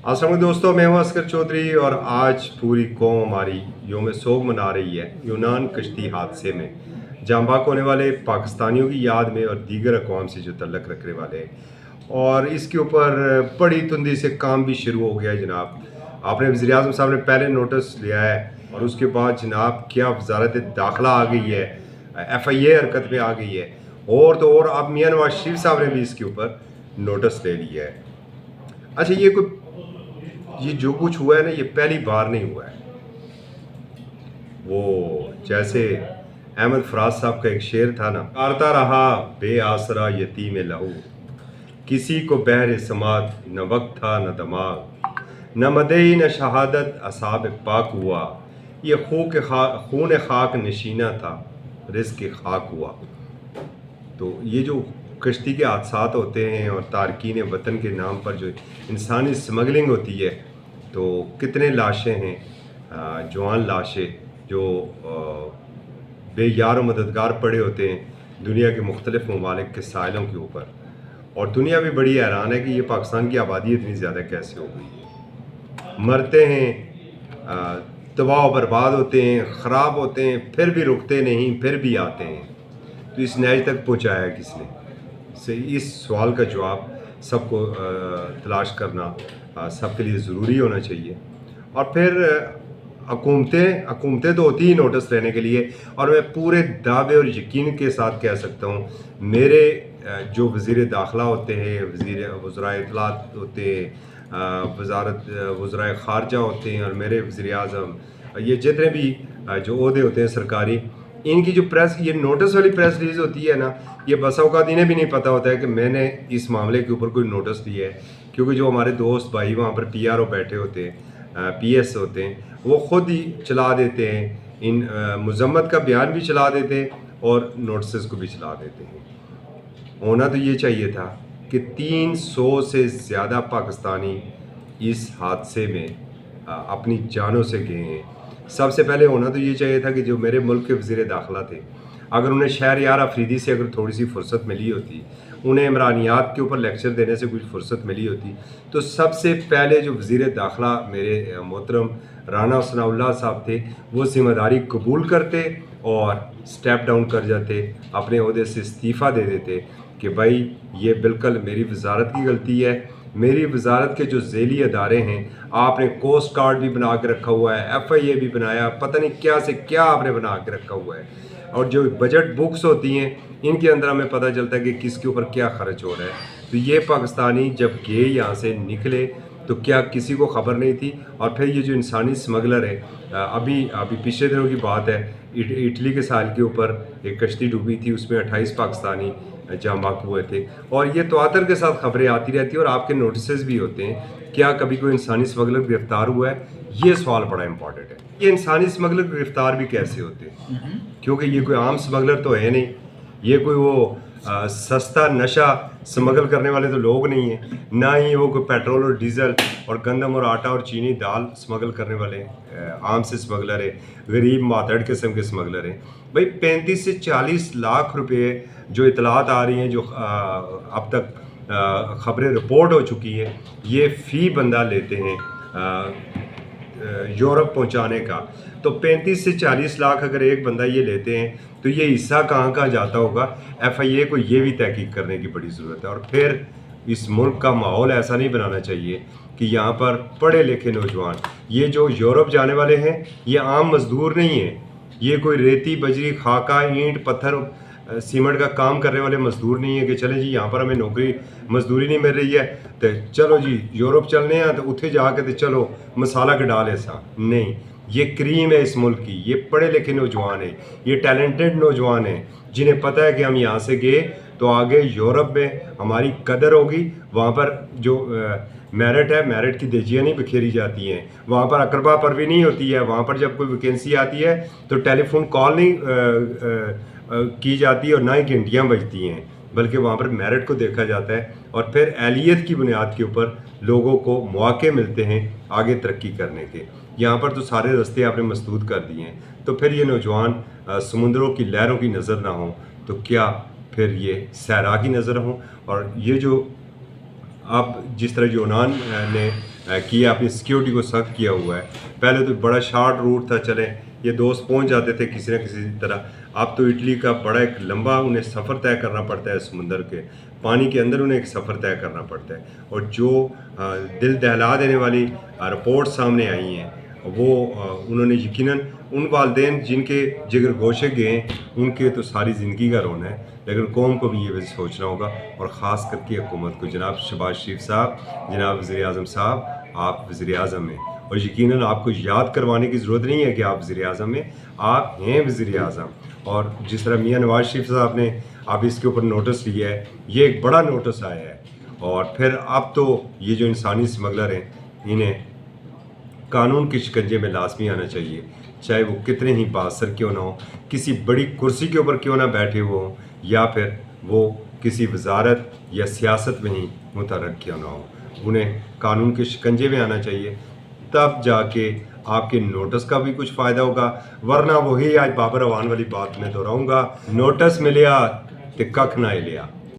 अस्सलाम वालेकुम दोस्तों, मैं हूं असगर चौधरी और आज पूरी कौम हमारी योम सोग मना रही है यूनान कश्ती हादसे में जाँ बाक होने वाले पाकिस्तानियों की याद में और दीगर अक़वाम से जो तल्लक़ रखने वाले हैं। और इसके ऊपर बड़ी तुंदी से काम भी शुरू हो गया है जनाब। आपने वज़ीर-ए-आज़म साहब ने पहले नोटिस लिया है और उसके बाद जनाब क्या वज़ारत दाखिला आ गई है, FIA हरकत में आ गई है और तो और अब मियां नवाज शरीफ साहब ने भी इसके ऊपर नोटिस ले लिया है। अच्छा, ये जो कुछ हुआ है ना, ये पहली बार नहीं हुआ है। वो जैसे अहमद फराज साहब का एक शेर था ना, करता रहा बेआसरा यतीम लहू, किसी को बहर समात न वक्त था न दमाग, न मदई न शहादत असाब पाक हुआ, ये खून खाक नशीना था रिज़्क़ खाक हुआ। तो ये जो कश्ती के हादसात होते हैं और तारकीन वतन के नाम पर जो इंसानी स्मगलिंग होती है, तो कितने लाशें हैं, जवान लाशें जो बेयार मददगार पड़े होते हैं दुनिया के मुख्तलिफ़ ममालिक के साहिलों के ऊपर। और दुनिया भी बड़ी हैरान है कि ये पाकिस्तान की आबादी इतनी ज़्यादा कैसे हो गई है। मरते हैं, तबाह बर्बाद होते हैं, ख़राब होते हैं, फिर भी रुकते नहीं, फिर भी आते हैं। तो इस नैज तक पहुँचाया किसने? से इस सवाल का जवाब सबको तलाश करना सबके लिए ज़रूरी होना चाहिए। और फिर हुकूमतें तो होती ही नोटिस लेने के लिए, और मैं पूरे दावे और यकीन के साथ कह सकता हूँ मेरे जो वज़ीर दाखिला होते हैं, वज़राए इत्तलात होते हैं, वज़राए ख़ारजा होते हैं और मेरे वज़ीर-ए-आज़म, ये जितने भी जो ओहदे होते हैं सरकारी, इनकी जो प्रेस, ये नोटिस वाली प्रेस रिलीज़ होती है ना, ये बसा औकात इन्हें भी नहीं पता होता है कि मैंने इस मामले के ऊपर कोई नोटिस दिया है। क्योंकि जो हमारे दोस्त भाई वहाँ पर PRO बैठे होते हैं, PS होते हैं, वो ख़ुद ही चला देते हैं, इन मज़म्मत का बयान भी चला देते हैं और नोटिस को भी चला देते हैं। होना तो ये चाहिए था कि 300 से ज़्यादा पाकिस्तानी इस हादसे में अपनी जानों से गए हैं। सबसे पहले होना तो ये चाहिए था कि जो मेरे मुल्क के वज़ीर दाखिला थे, अगर उन्हें शहरयार अफरीदी से अगर थोड़ी सी फुर्सत मिली होती, उन्हें इमरानियात के ऊपर लेक्चर देने से कुछ फुर्सत मिली होती, तो सबसे पहले जो वज़ीर दाखिला मेरे मोहतरम राना सनाउल्लाह साहब थे, वो ज़िम्मेदारी कबूल करते और स्टेप डाउन कर जाते, अपने ओहदे से इस्तीफ़ा दे देते कि भाई ये बिल्कुल मेरी वज़ारत की गलती है। मेरी वज़ारत के जो ज़ेली अदारे हैं, आपने कोस्ट गार्ड भी बना के रखा हुआ है, FIA भी बनाया, पता नहीं क्या से क्या आपने बना के रखा हुआ है। और जो बजट बुक्स होती हैं, इनके अंदर हमें पता चलता है कि किसके ऊपर क्या खर्च हो रहा है। तो ये पाकिस्तानी जब गए यहाँ से निकले तो क्या किसी को ख़बर नहीं थी? और फिर ये जो इंसानी स्मगलर है, अभी पिछले दिनों की बात है, इटली के साहिल के ऊपर एक कश्ती डूबी थी, उसमें 28 पाकिस्तानी जाँ बाक हुए थे। और ये तवातर के साथ खबरें आती रहती हैं और आपके नोटिस भी होते हैं। क्या कभी कोई इंसानी स्मगलर गिरफ़्तार हुआ है? ये सवाल बड़ा इंपॉर्टेंट है। ये इंसानी स्मगलर गिरफ़्तार भी कैसे होते हैं? क्योंकि ये कोई आम स्मगलर तो है नहीं, ये कोई वो सस्ता नशा स्मगल करने वाले तो लोग नहीं हैं, ना ही वो कोई पेट्रोल और डीज़ल और गंदम और आटा और चीनी दाल स्मगल करने वाले आम से स्मगलर है, गरीब मातहत किस्म के स्मगलर हैं। भाई 35 से 40 लाख रुपए जो इतलात आ रही हैं, जो अब तक ख़बरें रिपोर्ट हो चुकी हैं, ये फ़ी बंदा लेते हैं यूरोप पहुंचाने का। तो 35 से 40 लाख अगर एक बंदा ये लेते हैं, तो ये हिस्सा कहाँ जाता होगा? FIA को ये भी तहकीक करने की बड़ी ज़रूरत है। और फिर इस मुल्क का माहौल ऐसा नहीं बनाना चाहिए कि यहाँ पर पढ़े लिखे नौजवान, ये जो यूरोप जाने वाले हैं, ये आम मज़दूर नहीं हैं, ये कोई रेती बजरी खाका ईंट पत्थर सीमेंट का काम करने वाले मज़दूर नहीं है कि चलें जी यहाँ पर हमें नौकरी मजदूरी नहीं मिल रही है तो चलो जी यूरोप चलने हैं, तो उत्थे जाके तो चलो मसाला कटा ले सा। नहीं, ये क्रीम है इस मुल्क की, ये पढ़े लिखे नौजवान हैं, ये टैलेंटेड नौजवान हैं जिन्हें पता है कि हम यहाँ से गए तो आगे यूरोप में हमारी कदर होगी। वहाँ पर जो मेरिट है, मेरिट की देजियाँ नहीं बिखेरी जाती हैं, वहाँ पर अकरबा परवी नहीं होती है, वहाँ पर जब कोई वैकेंसी आती है तो टेलीफोन कॉल नहीं की जाती और ना ही घंटियाँ बजती हैं, बल्कि वहाँ पर मेरिट को देखा जाता है और फिर एहलियत की बुनियाद के ऊपर लोगों को मौके मिलते हैं आगे तरक्की करने के। यहाँ पर तो सारे रास्ते आपने मसदूद कर दिए हैं, तो फिर ये नौजवान समुंदरों की लहरों की नज़र ना हो तो क्या फिर ये सहरा की नज़र हो। और ये जो अब जिस तरह यूनान ने किया, अपनी सिक्योरिटी को सख्त किया हुआ है। पहले तो बड़ा शॉर्ट रूट था, चले ये दोस्त पहुंच जाते थे किसी न किसी तरह। अब तो इटली का बड़ा एक लंबा उन्हें सफ़र तय करना पड़ता है, समुंदर के पानी के अंदर उन्हें एक सफ़र तय करना पड़ता है। और जो दिल दहला देने वाली रिपोर्ट सामने आई हैं वो उन्होंने यकीनन उन वालदेन जिनके जिगर गोशे गए उनके तो सारी ज़िंदगी का रोना है, लेकिन कौम को भी ये सोचना होगा, और ख़ास करके हुकूमत को। जनाब शहबाज शरीफ साहब, जनाब वज़ीर आज़म साहब, आप वज़ीर आज़म हैं और यकीनन आपको याद करवाने की ज़रूरत नहीं है कि आप वज़ीर आज़म हैं, आप हैं वज़ीर आज़म। और जिस तरह मियाँ नवाज़ शरीफ साहब ने अब इसके ऊपर नोटिस लिया है, ये एक बड़ा नोटिस आया है। और फिर अब तो ये जो इंसानी स्मगलर हैं इन्हें कानून के शिकंजे में लाजमी आना चाहिए, चाहे वो कितने ही बासर क्यों ना हो, किसी बड़ी कुर्सी के ऊपर क्यों ना बैठे हुए हों, या फिर वो किसी वजारत या सियासत में ही मुतर्रक क्यों ना हो, उन्हें कानून के शिकंजे में आना चाहिए। तब जाके आपके नोटिस का भी कुछ फ़ायदा होगा, वरना वही आज बाबर अवान वाली बात मैं दोहराऊँगा, नोटिस मिलिया तो कख ना लिया।